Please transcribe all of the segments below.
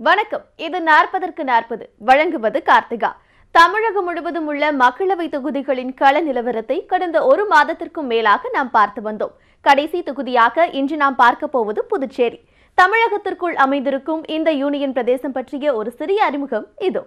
வணக்கம். இது 40க்கு 40 வழங்குவது கார்த்திகா. தமிழகம் முழுவதும் உள்ள மக்களவை தொகுதிகளின் கள நிலவரத்தை கடந்த ஒரு மாதத்திற்கும் மேலாக நாம் பார்த்து வந்தோம். கடைசி தொகுதியாக இன்று நாம் பார்க்க போவது புதுச்சேரி. தமிழகத்திற்குள் அமைந்திருக்கும் இந்த யூனியன் பிரதேசம் பற்றிய ஒரு சிறிய அறிமுகம் இதோ.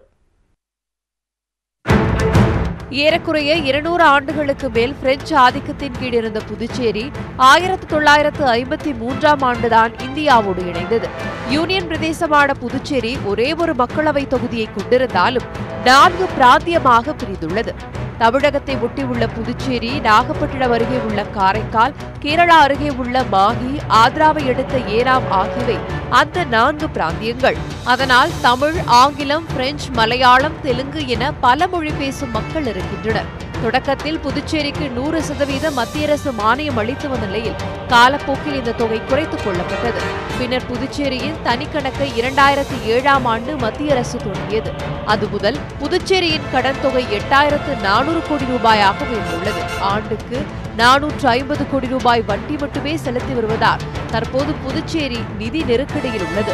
ஏறக்குறைய 200 ஆண்டுகளுக்கு மேல் பிரெஞ்சு ஆதிக்கத்தின் கீழ் இருந்த புதுச்சேரி 1953ஆம் ஆண்டுதான் இந்தியாவோடு இணைந்தது. யூனியன் பிரதேசமான புதுச்சேரி ஒரே ஒரு மக்களவை தொகுதியை கொண்டிருந்தாலும் 4 பிராந்தியமாக பிரிந்துள்ளது. தமிழகத்தை ஒட்டியுள்ள புதுச்சேரி, நாகப்பட்டினம் அருகே உள்ள காரைக்கால், கேரளா அருகே உள்ள மாஹி, ஆந்திராவை அடுத்த ஏனாம் ஆகியவை அந்த 4 பிராந்தியங்கள். அதனால் தமிழ், ஆங்கிலம், பிரெஞ்சு, மலையாளம், தெலுங்கு என பல மொழி பேசும் மக்கள் இருக்கின்றனர். தொடக்கத்தில் புதுச்சேரிக்கு 100% மத்திய அரசு மானியம் அளித்து வந்த நிலையில் காலப்போக்கில் இந்த தொகை குறைத்துக் கொள்ளப்பட்டது. பின்னர் புதுச்சேரியின் தனிக்கணக்கை 2007ஆம் ஆண்டு மத்திய அரசு தொடங்கியது. அது முதல் புதுச்சேரியின் கடன் தொகை 8400 கோடி ரூபாயாக உயர்ந்துள்ளது. ஆண்டுக்கு 450 கோடி ரூபாய் வட்டி மட்டுமே செலுத்தி வருவதால் தற்போது புதுச்சேரி நிதி நெருக்கடியில் உள்ளது.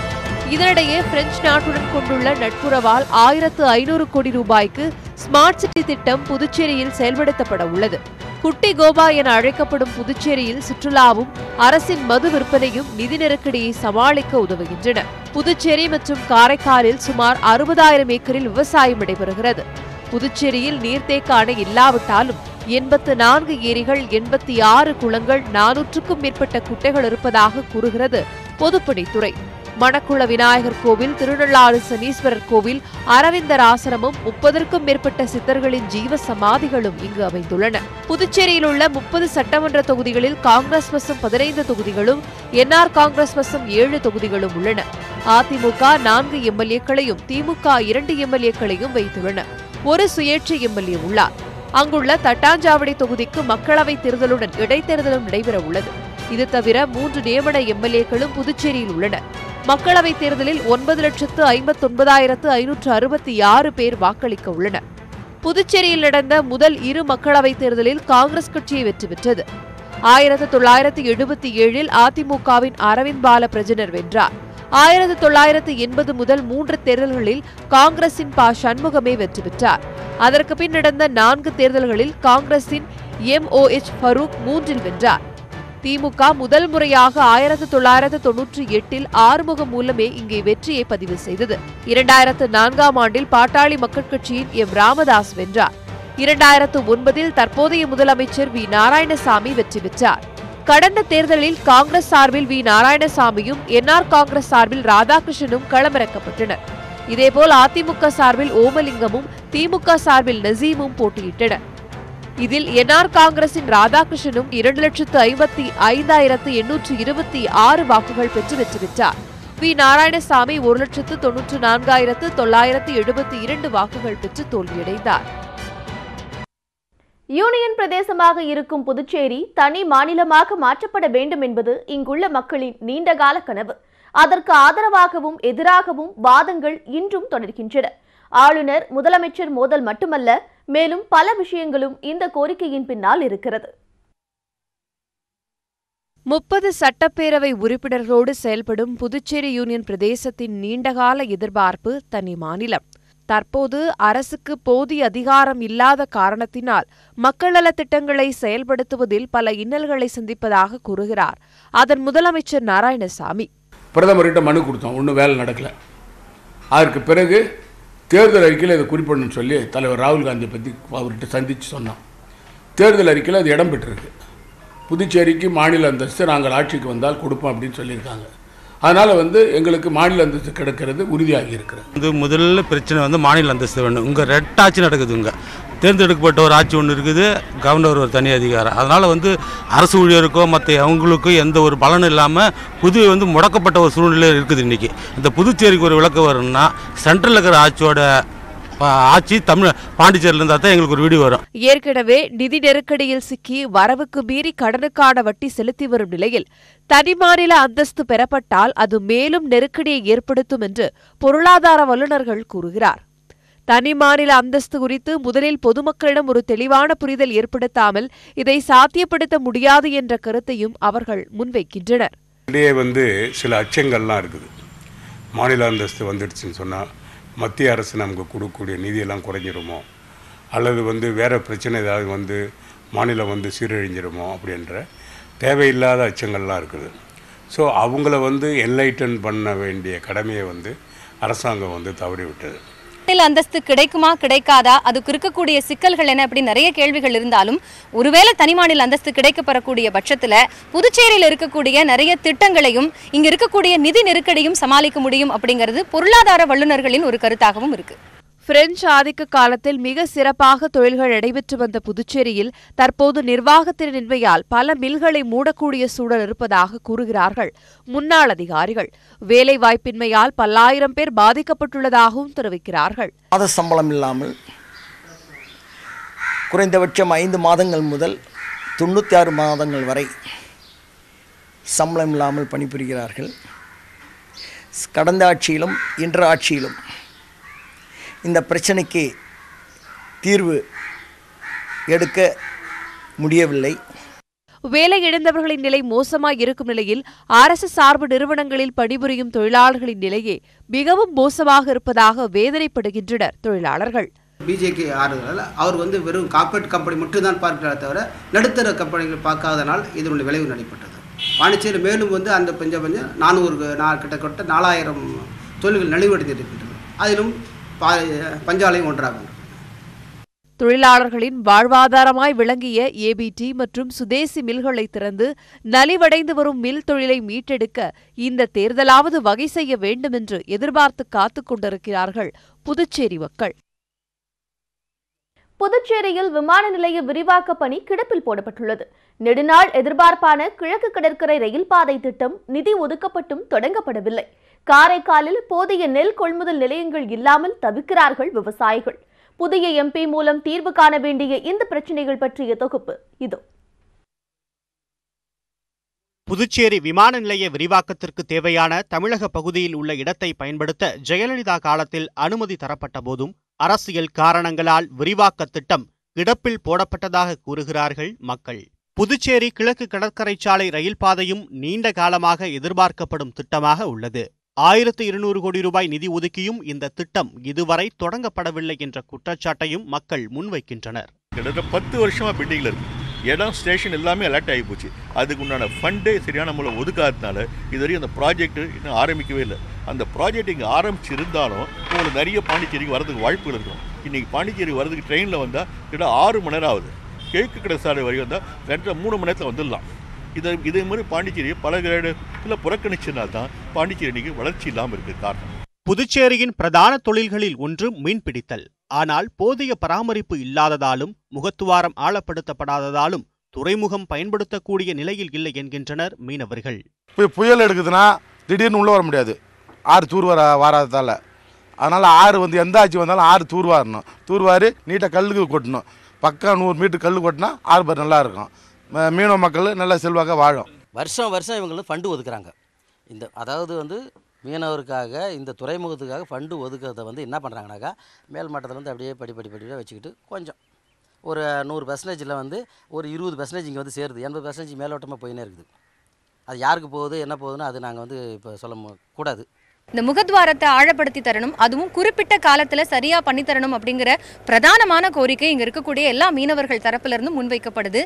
இதனிடையே பிரெஞ்சு நாட்டுடன் கொண்டுள்ள நட்புறவால் 1500 கோடி ரூபாய்க்கு ஸ்மார்ட் சிட்டி திட்டம் புதுச்சேரியில் செயல்படுத்தப்பட உள்ளது. குட்டி கோவா என அழைக்கப்படும் புதுச்சேரியில் சுற்றுலாவும் அரசின் மது விற்பனையும் நிதி நெருக்கடியை சமாளிக்க உதவுகின்றன. புதுச்சேரி மற்றும் காரைக்காலில் சுமார் 60,000 ஏக்கரில் விவசாயம் நடைபெறுகிறது. புதுச்சேரியில் நீர்த்தேக்க அணை இல்லாவிட்டாலும் 84 ஏரிகள், 86 குளங்கள், 400க்கும் மேற்பட்ட குட்டைகள் இருப்பதாக கூறுகிறது பொதுப்பணித்துறை. மணக்குள விநாயகர் கோவில், திருநள்ளாறு சனீஸ்வரர் கோவில், அரவிந்தர் ஆசிரமம், 30க்கும் மேற்பட்ட சித்தர்களின் ஜீவ சமாதிகளும் இங்கு அமைந்துள்ளன. புதுச்சேரியில் உள்ள 30 சட்டமன்ற தொகுதிகளில் காங்கிரஸ் வசம் 15 தொகுதிகளும், என்ஆர் காங்கிரஸ் வசம் 7 தொகுதிகளும் உள்ளன. அதிமுக 4 எம்எல்ஏக்களையும், திமுக 2 எம்எல்ஏக்களையும் வைத்துள்ளன. ஒரு சுயேட்சை எம்எல்ஏ உள்ளார். அங்குள்ள தட்டாஞ்சாவடி தொகுதிக்கு மக்களவை தேர்தலுடன் இடைத்தேர்தலும் நடைபெற உள்ளது. இது தவிர 3 நியமன எம்எல்ஏக்களும் புதுச்சேரியில் உள்ளனர். மக்களவைத் தேர்தலில் 9,59,566 பேர் வாக்களிக்க உள்ளனர். புதுச்சேரியில் நடந்த முதல் 2 மக்களவைத் தேர்தலில் காங்கிரஸ் கட்சியை வெற்றி பெற்றது. 1977இல் அதிமுகவின் அரவிந்த் பால பிரஜனர் வென்றார். 1980 முதல் 3 தேர்தல்களில் காங்கிரசின் ப. சண்முகமே வெற்றி பெற்றார். அதற்கு பின் நடந்த 4 தேர்தல்களில் காங்கிரசின் MOH ஃபரூக் 3இல் வென்றார். திமுக முதல் முறையாக 1998இல் ஆறுமுகம் மூலமே இங்கே வெற்றியை பதிவு செய்தது. 2004ஆம் ஆண்டில் பாட்டாளி மக்கள் கட்சியின் எம். ராமதாஸ் வென்றார். 2009இல் தற்போதைய முதலமைச்சர் வி. நாராயணசாமி வெற்றி பெற்றார். கடந்த தேர்தலில் காங்கிரஸ் சார்பில் வி. நாராயணசாமியும், என்ஆர் காங்கிரஸ் சார்பில் ராதாகிருஷ்ணனும் களமிறக்கப்பட்டனர். இதேபோல் அதிமுக சார்பில் ஓமலிங்கமும், திமுக சார்பில் நசீமும் போட்டியிட்டனர். இதில் என்ஆர் காங்கிரசின் ராதாகிருஷ்ணனும் 2,55,826 வாக்குகள் பெற்று வெற்றி பெற்றார். வி. நாராயணசாமி 1,94,972 வாக்குகள் பெற்று தோல்வியடைந்தார். யூனியன் பிரதேசமாக இருக்கும் புதுச்சேரி தனி மாநிலமாக மாற்றப்பட வேண்டும் என்பது இங்குள்ள மக்களின் நீண்டகால கனவு. அதற்கு ஆதரவாகவும் எதிராகவும் வாதங்கள் இன்றும் தொடர்கின்றன. ஆளுநர் முதலமைச்சர் மோதல் மட்டுமல்ல, மேலும் பல விஷயங்களும் இந்த கோரிக்கையின் பின்னால் இருக்கிறது. 30 சட்டப்பேரவை உறுப்பினர்களோடு செயல்படும் புதுச்சேரி யூனியன் பிரதேசத்தின் நீண்டகால எதிர்பார்ப்பு தனி மாநிலம். தற்போது அரசுக்கு போதிய அதிகாரம் இல்லாத காரணத்தினால் மக்கள் நல திட்டங்களை செயல்படுத்துவதில் பல இன்னல்களை சந்திப்பதாக கூறுகிறார் அதன் முதலமைச்சர் நாராயணசாமி. பிரதமர்கிட்ட மனு கொடுத்தோம், ஒன்றும் வேலை நடக்கல. அதற்கு பிறகு தேர்தல் அறிக்கையில் இதை குறிப்பிடணும்னு சொல்லி தலைவர் ராகுல் காந்தியை பற்றி அவர்கிட்ட சந்தித்து சொன்னோம். தேர்தல் அறிக்கையில் அது இடம் பெற்றிருக்கு. புதுச்சேரிக்கு மாநில அந்தஸ்து நாங்கள் ஆட்சிக்கு வந்தால் கொடுப்போம் அப்படின்னு சொல்லியிருக்காங்க. அதனால் எங்களுக்கு மாநில அந்தஸ்து கிடைக்கிறது உறுதியாகி இருக்கிறது. முதல்ல பிரச்சனை மாநில அந்தஸ்து வேணும். இங்கே ரெட்டாட்சி நடக்குது. இங்கே தேர்ந்தெடுக்கப்பட்ட ஒரு ஆட்சி ஒன்று இருக்குது, கவர்னர் ஒரு தனி அதிகாரம். அதனால் அரசு ஊழியருக்கோ மற்ற அவங்களுக்கோ எந்த ஒரு பலனும் இல்லாமல் புது முடக்கப்பட்ட ஒரு சூழ்நிலை இருக்குது. இன்றைக்கி இந்த புதுச்சேரிக்கு ஒரு விளக்கம் வரும்னா சென்ட்ரல் இருக்கிற ஆட்சி பாண்டிச்சேரியில் இருந்தால் தான் எங்களுக்கு ஒரு வீடியோ வரும். ஏற்கனவே நிதி நெருக்கடியில் சிக்கி வரவுக்கு மீறி கடனுக்கான வட்டி செலுத்தி வரும் நிலையில் தனி மாநில அந்தஸ்து பெறப்பட்டால் அது மேலும் நெருக்கடியை ஏற்படுத்தும் என்று பொருளாதார வல்லுநர்கள் கூறுகிறார். தனி மாநில அந்தஸ்து குறித்து முதலில் பொதுமக்களிடம் ஒரு தெளிவான புரிதல் ஏற்படுத்தாமல் இதை சாத்தியப்படுத்த முடியாது என்ற கருத்தையும் அவர்கள் முன்வைக்கின்றனர். சில அச்சங்கள்லாம் இருக்குது. மாநில அந்தஸ்து வந்துடுச்சுன்னு சொன்னால் மத்திய அரசு நமக்கு கொடுக்கக்கூடிய நிதியெல்லாம் குறைஞ்சிருமோ, அல்லது வேறு பிரச்சனை ஏதாவது மாநிலம் சீரழிஞ்சிருமோ அப்படின்ற தேவையில்லாத அச்சங்கள்லாம் இருக்குது. ஸோ அவங்கள என்லைட்டன் பண்ண வேண்டிய கடமையை அரசாங்கம் தவறி விட்டது. மாநில அந்தஸ்து கிடைக்குமா கிடைக்காதா, அதுக்கு இருக்கக்கூடிய சிக்கல்கள் என்ன, அப்படி நிறைய கேள்விகள் இருந்தாலும் ஒருவேளை தனி மாநில அந்தஸ்து கிடைக்கப்படக்கூடிய பட்சத்தில் புதுச்சேரியில் இருக்கக்கூடிய நிறைய திட்டங்களையும் இங்க இருக்கக்கூடிய நிதி நெருக்கடியும் சமாளிக்க முடியும் அப்படிங்கிறது பொருளாதார வல்லுநர்களின் ஒரு கருத்தாகவும் இருக்கு. பிரெஞ்சு ஆதிக்க காலத்தில் மிக சிறப்பாக தொழில்கள் நடைபெற்று வந்த புதுச்சேரியில் தற்போது நிர்வாகத்திறனின்மையால் பல மில்களை மூடக்கூடிய சூழல் இருப்பதாக கூறுகிறார்கள் முன்னாள் அதிகாரிகள். வேலை வாய்ப்பின்மையால் பல்லாயிரம் பேர் பாதிக்கப்பட்டுள்ளதாகவும் தெரிவிக்கிறார்கள். மாத சம்பளம் இல்லாமல் குறைந்தபட்சம் 5 மாதங்கள் முதல் 96 மாதங்கள் வரை சம்பளம் இல்லாமல் பணிபுரிகிறார்கள். கடந்த ஆட்சியிலும் இன்ற ஆட்சியிலும் இந்த பிரச்சனைக்கு தீர்வு எடுக்க முடியவில்லை. வேலை இழந்தவர்களின் நிலை மோசமாய் இருக்கும் நிலையில் அரசு சார்பு நிறுவனங்களில் பணிபுரியும் தொழிலாளர்களின் நிலையே மிகவும் மோசமாக இருப்பதாக வேதனைப்படுகின்றனர் தொழிலாளர்கள். பிஜேபி ஆறுதலால் அவர் வெறும் கார்ப்பரேட் கம்பெனி மட்டும்தான் பார்க்கிறார் தவிர நடுத்தர கம்பெனிகள் பார்க்காதனால் இதனுடைய விளைவு நடைபெற்றது. பாண்டிச்சேரி மேலும் அந்த பஞ்சம் 400 கிட்டத்தட்ட 4000 தொழில்கள் நலிவடைந்திருக்கின்றன. அதிலும் பஞ்சாலையும் ஒன்றாகும். தொழிலாளர்களின் வாழ்வாதாரமாய் விளங்கிய ஏபிடி மற்றும் சுதேசி மில்களை திறந்து நலிவடைந்து வரும் மில் தொழிலை மீட்டெடுக்க இந்த தேர்தலாவது வகை செய்ய வேண்டும் என்று எதிர்பார்த்து காத்துக் கொண்டிருக்கிறார்கள் புதுச்சேரி மக்கள். புதுச்சேரியில் விமான நிலைய விரிவாக்க பணி கிடப்பில் போடப்பட்டுள்ளது. நெடுநாள் எதிர்பார்ப்பான கிழக்கு கடற்கரை ரயில் பாதை திட்டம் நிதி ஒதுக்கப்பட்டும் தொடங்கப்படவில்லை. காரைக்காலில் போதிய நெல் கொள்முதல் நிலையங்கள் இல்லாமல் தவிக்கிறார்கள் விவசாயிகள். புதிய எம்பி மூலம் தீர்வு காண வேண்டிய இந்த பிரச்சனைகள் பற்றிய தொகுப்பு இதோ. புதுச்சேரி விமான நிலைய விரிவாக்கத்திற்கு தேவையான தமிழக பகுதியில் உள்ள இடத்தை பயன்படுத்த ஜெயலலிதா காலத்தில் அனுமதி தரப்பட்ட போதும் அரசியல் காரணங்களால் விரிவாக்க திட்டம் கிடப்பில் போடப்பட்டதாக கூறுகிறார்கள் மக்கள். புதுச்சேரி கிழக்கு கடற்கரை சாலை ரயில் பாதையும் நீண்ட காலமாக எதிர்பார்க்கப்படும் திட்டமாக உள்ளது. 1200 கோடி ரூபாய் நிதி ஒதுக்கியும் இந்த திட்டம் இதுவரை தொடங்கப்படவில்லை என்ற குற்றச்சாட்டையும் மக்கள் முன்வைக்கின்றனர். கிட்டத்தட்ட 10 வருஷமா பெண்டிங்ல இருக்கு. இடம் ஸ்டேஷன் எல்லாமே அலர்ட் ஆகி போச்சு. அதுக்கு உண்டான ஃபண்டே சரியான மூலம் ஒதுக்காததுனால இதுவரையும் அந்த ப்ராஜெக்ட் இன்னும் ஆரம்பிக்கவே இல்லை. அந்த ப்ராஜெக்ட் இங்கே ஆரம்பிச்சிருந்தாலும் உங்களுக்கு நிறைய பாண்டிச்சேரிக்கு வரதுக்கு வாய்ப்புகள் இருக்கும். இன்னைக்கு பாண்டிச்சேரி வரதுக்கு ட்ரெயினில் வந்தால் கிட்ட 6 மணி நேரம் ஆகுது. கிழக்கு கடற்கரை வரை வந்தால் 2-3 மணி நேரத்தில் வந்துடலாம். இதே மாதிரி பாண்டிச்சேரியை பல இடத்துல புறக்கணிச்சதுனால்தான் பாண்டிச்சேரி இன்னைக்கு வளர்ச்சி இல்லாமல் இருக்கு காரணம். புதுச்சேரியின் பிரதான தொழில்களில் ஒன்று மீன்பிடித்தல். ஆனால் போதிய பராமரிப்பு இல்லாததாலும் முகத்துவாரம் ஆழப்படுத்தப்படாததாலும் துறைமுகம் பயன்படுத்தக்கூடிய நிலையில் இல்லை என்கின்றனர் மீனவர்கள். புயல் எடுக்குதுன்னா திடீர்னு உள்ள வர முடியாது, ஆறு தூர் வராததால. அதனால் ஆறு எந்த ஆட்சி வந்தாலும் ஆறு தூர்வாரணும். தூர்வாரி நீட்டாக கல்லுக்கு கொட்டணும். பக்கம் 100 மீட்டர் கல் கொட்டினா ஆர்பர் நல்லா இருக்கும். மீனவ மக்கள் நல்லா செல்வாக்க வாழும். வருஷம் இவங்களுக்கு ஃபண்டு ஒதுக்குறாங்க. அதாவது மீனவருக்காக இந்த துறைமுகத்துக்காக ஃபண்டு ஒதுக்கிறத என்ன பண்ணுறாங்கனாக்கா மேல் மட்டத்தில் அப்படியே படிப்படியாக வச்சுக்கிட்டு கொஞ்சம் ஒரு 100% ஒரு 20% இங்கே சேருது. 80% மேலோட்டமாக போயினே இருக்குது. அது யாருக்கு போகுது என்ன போகுதுன்னு அது நாங்கள் இப்போ சொல்ல கூடாது. இந்த முகத்வாரத்தை ஆழப்படுத்தி தரணும், அதுவும் குறிப்பிட்ட காலத்துல சரியா பண்ணி தரணும் அப்படிங்கிற பிரதானமான கோரிக்கை இங்க இருக்கக்கூடிய எல்லா மீனவர்கள் தரப்புல இருந்து முன்வைக்கப்படுது.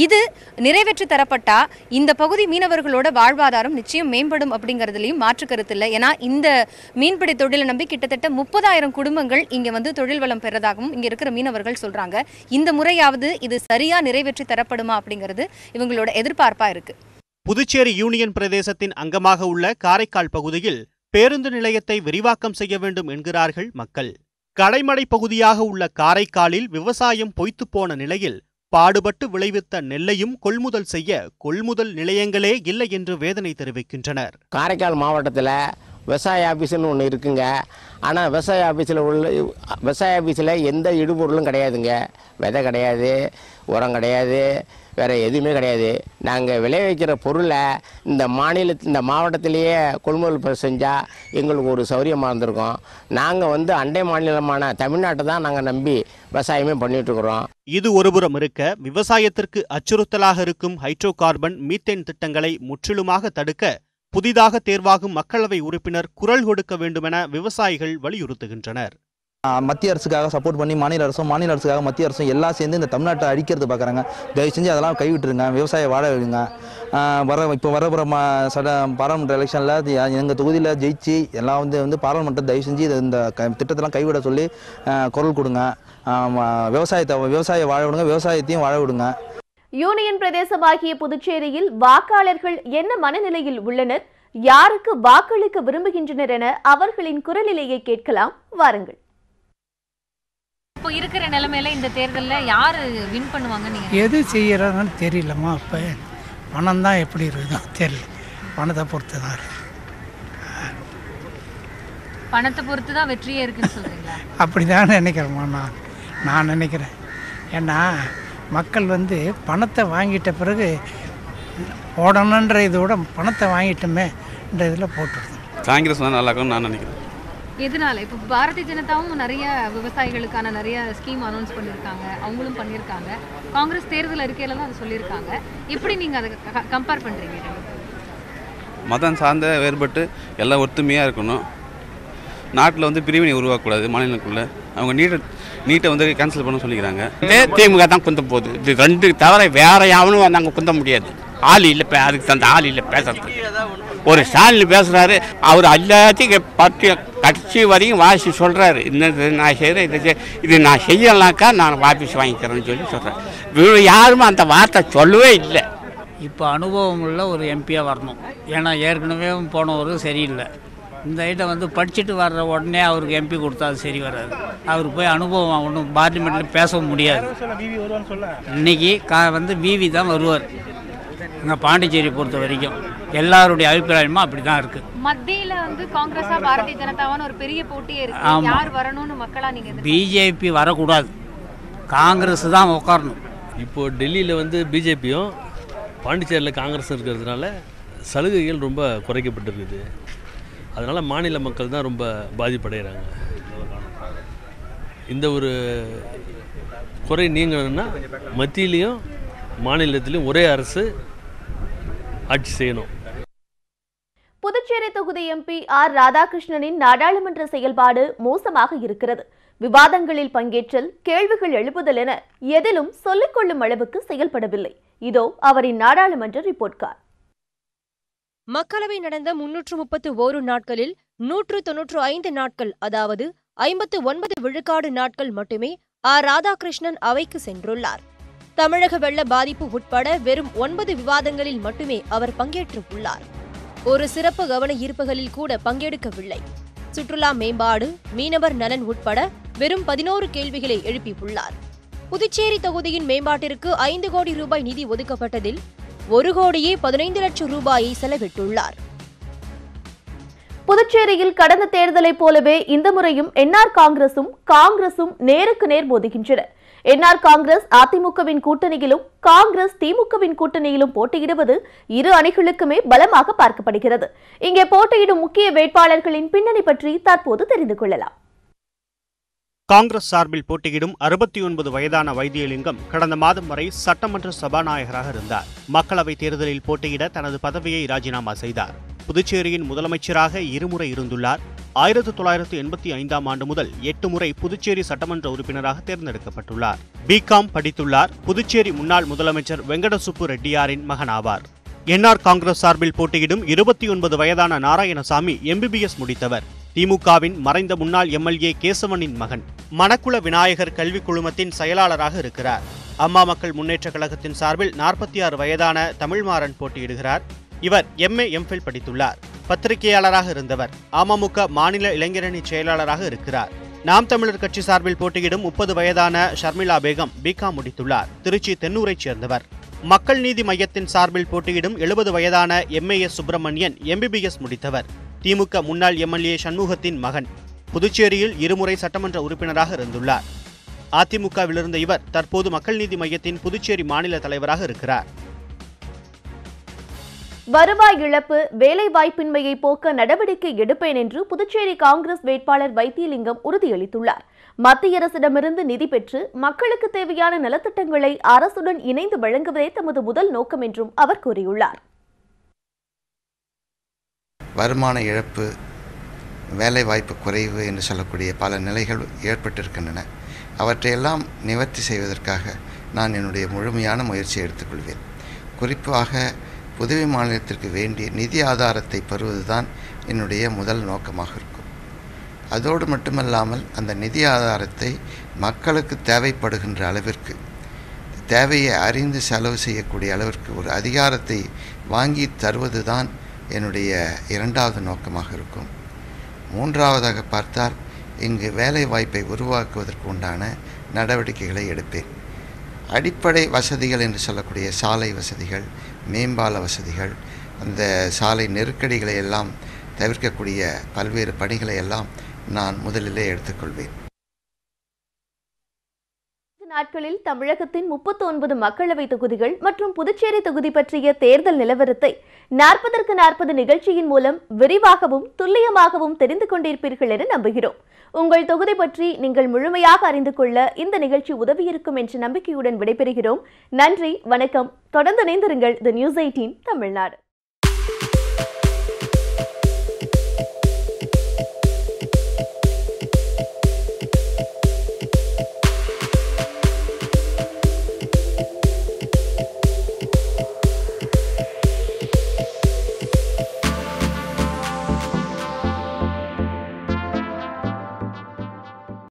இது நிறைவேற்றி தரப்பட்டா இந்த பகுதி மீனவர்களோட வாழ்வாதாரம் நிச்சயம் மேம்படும் அப்படிங்கறதுலயும் மாற்று கருத்து இல்லை. ஏன்னா இந்த மீன்பிடி தொழிலை நம்பி கிட்டத்தட்ட 30,000 குடும்பங்கள் இங்க தொழில் வளம் பெறதாகவும் இங்க இருக்கிற மீனவர்கள் சொல்றாங்க. இந்த முறையாவது இது சரியா நிறைவேற்றி தரப்படுமா அப்படிங்கிறது இவங்களோட எதிர்பார்ப்பா இருக்கு. புதுச்சேரி யூனியன் பிரதேசத்தின் அங்கமாக உள்ள காரைக்கால் பகுதியில் பேருந்து நிலையத்தை விரிவாக்கம் செய்ய வேண்டும் என்கிறார்கள் மக்கள். கடைமடை பகுதியாக உள்ள காரைக்காலில் விவசாயம் பொய்த்துப்போன நிலையில் பாடுபட்டு விளைவித்த நெல்லையும் கொள்முதல் செய்ய கொள்முதல் நிலையங்களே இல்லை என்று வேதனை தெரிவிக்கின்றனர். காரைக்கால் மாவட்டத்தில் விவசாய ஆஃபீஸ்னு ஒன்று இருக்குங்க. ஆனால் விவசாய ஆஃபீஸில் எந்த இடுபொருளும் கிடையாதுங்க. விதை கிடையாது, உரம் கிடையாது, வேறு எதுவுமே கிடையாது. நாங்கள் விளைவிக்கிற பொருளை இந்த மாவட்டத்திலேயே கொள்முதல் செஞ்சால் எங்களுக்கு ஒரு சௌரியமாக இருந்திருக்கும். நாங்கள் அண்டை மாநிலமான தமிழ்நாட்டை தான் நாங்கள் நம்பி விவசாயமே பண்ணிகிட்ருக்குறோம். இது ஒருபுறம் இருக்க, விவசாயத்திற்கு அச்சுறுத்தலாக இருக்கும் ஹைட்ரோ கார்பன் மீத்தேன் திட்டங்களை முற்றிலுமாக தடுக்க புதிதாக தேர்வாகும் மக்களவை உறுப்பினர் குரல் கொடுக்க வேண்டுமென விவசாயிகள் வலியுறுத்துகின்றனர். மத்திய அரசுக்காக சப்போர்ட் பண்ணி மாநில அரசுக்காக மத்திய அரசும் எல்லாம் சேர்ந்து இந்த தமிழ்நாட்டை அழிக்கிறது பார்க்குறாங்க. தயவு செஞ்சு அதெல்லாம் கைவிட்டுருங்க, விவசாய வாழ வைங்க. இப்போ வரப்புற பாராளுமன்ற எலெக்ஷனில் எங்கள் தொகுதியில் ஜெயிச்சு எல்லாம் வந்து பாராளுமன்றம் தயவு செஞ்சு இந்த திட்டத்தெல்லாம் கைவிட சொல்லி குரல் கொடுங்க. விவசாய வாழ விடுங்க, விவசாயத்தையும் வாழ விடுங்க. யூனியன் பிரதேசமாகிய புதுச்சேரியில் வாக்காளர்கள் என்ன மனநிலையில் உள்ளனர், யாருக்கு வாக்களிக்க விரும்புகின்றனர் என அவர்களின் குரலிலேயே கேட்கலாம், வாருங்கள். இப்போ இருக்கிற நிலைமையில இந்த தேர்தலில் யார் வின் பண்ணுவாங்க? நீங்கள் எது செய்யறாங்கன்னு தெரியலம்மா. இப்போ பணம் தான் எப்படி இருக்குதோ தெரியல, பணத்தை பொறுத்து தான் இருக்கு. பணத்தை பொறுத்து தான் வெற்றியே இருக்குன்னு சொல்றீங்களா? அப்படி தான் நினைக்கிறேம்மா. நான் நினைக்கிறேன். ஏன்னா மக்கள் பணத்தை வாங்கிட்ட பிறகு போடணுன்ற இதோட பணத்தை வாங்கிட்டோமே இந்த இதில் போட்டுருது. காங்கிரஸ் தான் நல்லா இருக்கும்னு நான் நினைக்கிறேன். எதனால? இப்போ பாரதிய ஜனதாவும் நிறைய விவசாயிகளுக்கான நிறைய ஸ்கீம் அனௌன்ஸ் பண்ணியிருக்காங்க, அவங்களும் பண்ணியிருக்காங்க. காங்கிரஸ் தேர்தல் அறிக்கையில தான் அதை சொல்லியிருக்காங்க. எப்படி நீங்கள் அதை கம்பேர் பண்ணுறீங்க? மதம் சார்ந்த வேறுபட்டு எல்லாம் ஒத்துமையாக இருக்கணும். நாட்டில் பிரிவினை உருவாக்கக்கூடாது. மாநிலங்களுக்குள்ளே அவங்க நீட்டை கேன்சல் பண்ண சொல்லிக்கிறாங்க. திமுக தான் குந்த போகுது. இது ரெண்டு தவிர வேற யாவனும் நாங்கள் குந்த முடியாது. ஆள் இல்லை, அதுக்கு தந்த ஆள் இல்லை பேசுறது. ஒரு ஸ்டாலின் பேசுகிறாரு, அவர் எல்லாத்தையும் பற்றி கட்சி வரையும் வாசி சொல்கிறாரு. இன்னது நான் செய்கிறேன், இது நான் செய்யலாக்கா நான் வாபஸ் வாங்கிக்கிறேன்னு சொல்கிறேன். யாருமே அந்த வார்த்தை சொல்லவே இல்லை. இப்போ அனுபவம் உள்ள ஒரு எம்பியாக வரணும். ஏன்னா ஏற்கனவே போனவர் சரியில்லை. இந்த ஐட்டம் படிச்சுட்டு வர்ற உடனே அவருக்கு எம்பி கொடுத்தா அது சரி வராது. அவர் போய் அனுபவம் ஒன்றும் பார்லிமெண்ட்டில் பேசவும் முடியாது. இன்னைக்கு விவி தான் வருவார். இங்கே பாண்டிச்சேரி பொறுத்த வரைக்கும் எல்லாருடைய அபிப்பிராயமும் அப்படி தான் இருக்குது. மத்தியில் காங்கிரஸா பாரதிய ஜனதாவான ஒரு பெரிய போட்டியே இருக்கு. யார் வரணும்னு மக்களா நீங்கள்? பிஜேபி வரக்கூடாது, காங்கிரஸ் தான் உட்காரணும். இப்போது டெல்லியில் பிஜேபியும் பாண்டிச்சேரியில் காங்கிரஸும் இருக்கிறதுனால சலுகைகள் ரொம்ப குறைக்கப்பட்டிருக்குது. அதனால் மாநில மக்கள் தான் ரொம்ப பாதிப்படைகிறாங்க. இந்த ஒரு குறை நீங்கணும்னா மத்தியிலையும் மாநிலத்திலையும் ஒரே அரசு ஆட்சி செய்யணும். புதுச்சேரி தொகுதி எம்பி ஆர் ராதாகிருஷ்ணனின் நாடாளுமன்ற செயல்பாடு மோசமாக இருக்கிறது. விவாதங்களில் பங்கேற்றல், கேள்விகள் எழுப்புதல் என எதிலும் சொல்லிக் கொள்ளும் அளவுக்கு செயல்படவில்லை. இதோ அவரின் நாடாளுமன்ற ரிப்போர்ட் கார்டு. மக்களவை நடந்த 331 நாட்களில் 195 நாட்கள், அதாவது 59 விழுக்காடு நாட்கள் மட்டுமே ஆர் ராதாகிருஷ்ணன் அவைக்கு சென்றுள்ளார். தமிழக வெள்ள பாதிப்பு உட்பட வெறும் 9 விவாதங்களில் மட்டுமே அவர் பங்கேற்றுள்ளார். ஒரு சிறப்பு கவன ஈர்ப்புகளில் கூட பங்கெடுக்கவில்லை. சுற்றுலா மேம்பாடு, மீனவர் நலன் உட்பட வெறும் 11 கேள்விகளை எழுப்பியுள்ளார். புதுச்சேரி தொகுதியின் மேம்பாட்டிற்கு 5 கோடி ரூபாய் நிதி ஒதுக்கப்பட்டதில் 1 கோடியே 15 லட்சம் ரூபாயை செலவிட்டுள்ளார். புதுச்சேரியில் கடந்த தேர்தலைப் போலவே இந்த முறையும் என்ஆர் காங்கிரசும் நேருக்கு நேர் மோதுகின்றன. என்ஆர் காங்கிரஸ் அதிமுகவின் கூட்டணியிலும் காங்கிரஸ் திமுகவின் கூட்டணியிலும் போட்டியிடுவது இரு அணிகளுக்குமே பலமாக பார்க்கப்படுகிறது. இங்கே போட்டியிடும் முக்கிய வேட்பாளர்களின் பின்னணி பற்றி தற்போது தெரிந்து கொள்ளலாம். காங்கிரஸ் சார்பில் போட்டியிடும் 69 வயதான வைத்தியலிங்கம் கடந்த மாதம் வரை சட்டமன்ற சபாநாயகராக இருந்தார். மக்களவைத் தேர்தலில் போட்டியிட தனது பதவியை ராஜினாமா செய்தார். புதுச்சேரியின் முதலமைச்சராக இருமுறை இருந்துள்ளார். 1985ஆம் ஆண்டு முதல் 8 முறை புதுச்சேரி சட்டமன்ற உறுப்பினராக தேர்ந்தெடுக்கப்பட்டுள்ளார். பிகாம் படித்துள்ளார். புதுச்சேரி முன்னாள் முதலமைச்சர் வெங்கடசுப்பு ரெட்டியாரின் மகனாவார். என்ஆர் காங்கிரஸ் சார்பில் போட்டியிடும் 29 வயதான நாராயணசாமி MBBS முடித்தவர். திமுகவின் மறைந்த முன்னாள் எம்எல்ஏ கேசவனின் மகன். மணக்குள விநாயகர் கல்விக் குழுமத்தின் செயலாளராக இருக்கிறார். அம்மா மக்கள் முன்னேற்ற கழகத்தின் சார்பில் 46 வயதான தமிழ்மாறன் போட்டியிடுகிறார். இவர் MA MPhil படித்துள்ளார். பத்திரிகையாளராக இருந்தவர். அமமுக மாநில இளைஞரணி செயலாளராக இருக்கிறார். நாம் தமிழர் கட்சி சார்பில் போட்டியிடும் 30 வயதான ஷர்மிளா பேகம் பிகாம் முடித்துள்ளார். திருச்சி தென்னூரைச் சேர்ந்தவர். மக்கள் நீதி மையத்தின் சார்பில் போட்டியிடும் 70 வயதான MAS சுப்பிரமணியன் MBBS முடித்தவர். திமுக முன்னாள் எம்எல்ஏ சண்முகத்தின் மகன். புதுச்சேரியில் இருமுறை சட்டமன்ற உறுப்பினராக இருந்துள்ளார். அதிமுகவிலிருந்த இவர் தற்போது மக்கள் நீதி மையத்தின் புதுச்சேரி மாநில தலைவராக இருக்கிறார். வருவாய் இழப்பு, வேலை வாய்ப்பின்மையை போக்க நடவடிக்கை எடுப்பேன் என்று புதுச்சேரி காங்கிரஸ் வேட்பாளர் வைத்தியலிங்கம் உறுதியளித்துள்ளார். மத்திய அரசிடமிருந்து நிதி பெற்று மக்களுக்கு தேவையான நலத்திட்டங்களை அரசுடன் இணைந்து வழங்குவதே தமது முதல் நோக்கம் என்றும் அவர் கூறியுள்ளார். வருமான இழப்பு, வேலைவாய்ப்பு குறைவு என்று சொல்லக்கூடிய பல நிலைகள் ஏற்பட்டிருக்கின்றன. அவற்றையெல்லாம் நிவர்த்தி செய்வதற்காக நான் என்னுடைய முழுமையான முயற்சியை எடுத்துக்கொள்வேன். குறிப்பாக புதுவை மாநிலத்திற்கு வேண்டிய நிதி ஆதாரத்தை பெறுவதுதான் என்னுடைய முதல் நோக்கமாக இருக்கும். அதோடு மட்டுமல்லாமல் அந்த நிதி ஆதாரத்தை மக்களுக்கு தேவைப்படுகின்ற அளவிற்கு, தேவையை அறிந்து செலவு செய்யக்கூடிய அளவிற்கு ஒரு அதிகாரத்தை வாங்கி தருவது தான் என்னுடைய இரண்டாவது நோக்கமாக இருக்கும். மூன்றாவதாக பார்த்தால் இங்கு வேலை வாய்ப்பை உருவாக்குவதற்கு உண்டான நடவடிக்கைகளை எடுப்பேன். அடிப்படை வசதிகள் என்று சொல்லக்கூடிய சாலை வசதிகள், மேம்பால வசதிகள், அந்த சாலை நெருக்கடிகளை எல்லாம் தவிர்க்கக்கூடிய பல்வேறு பணிகளை எல்லாம் நான் முதலிலே எடுத்துக்கொள்வேன். நாட்களில் தமிழகத்தின் 39 மக்களவை தொகுதிகள் மற்றும் புதுச்சேரி தொகுதி பற்றிய தேர்தல் நிலவரத்தை 40க்கு 40 நிகழ்ச்சியின் மூலம் விரிவாகவும் துல்லியமாகவும் தெரிந்து கொண்டிருப்பீர்கள் என நம்புகிறோம். உங்கள் தொகுதி பற்றி நீங்கள் முழுமையாக அறிந்து கொள்ள இந்த நிகழ்ச்சி உதவியிருக்கும் என்ற நம்பிக்கையுடன் விடைபெறுகிறோம். நன்றி, வணக்கம். தொடர்ந்து இணைந்திருங்கள். தி நியூஸ் 18 தமிழ்நாடு.